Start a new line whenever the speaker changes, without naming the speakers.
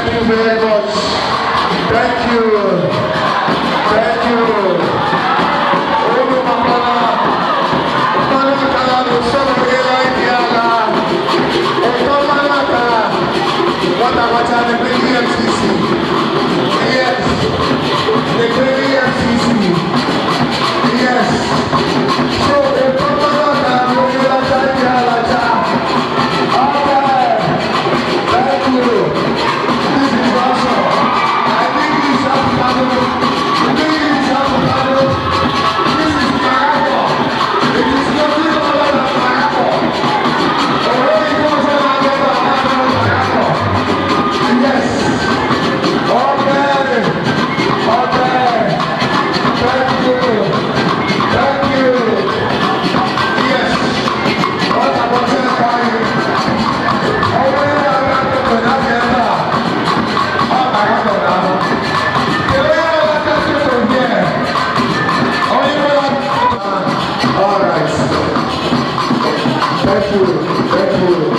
Thank you very much. Thank you. Thank you. Olu Makala. Malaka no Sabagela Indiana. Eko Malaka. What the big EFCC. Yes. The big EFCC. Yes. So Eko Malaka no Sabagela Indiana. Okay. Thank you. This is awesome. I think this is awesome. This is awesome. This is miracle. It is nothing other than miracle. Already goes on and on miracle. Yes. Okay. Okay. Thank you. Thank you. Yes. What about you? All right. Thank you. Thank you.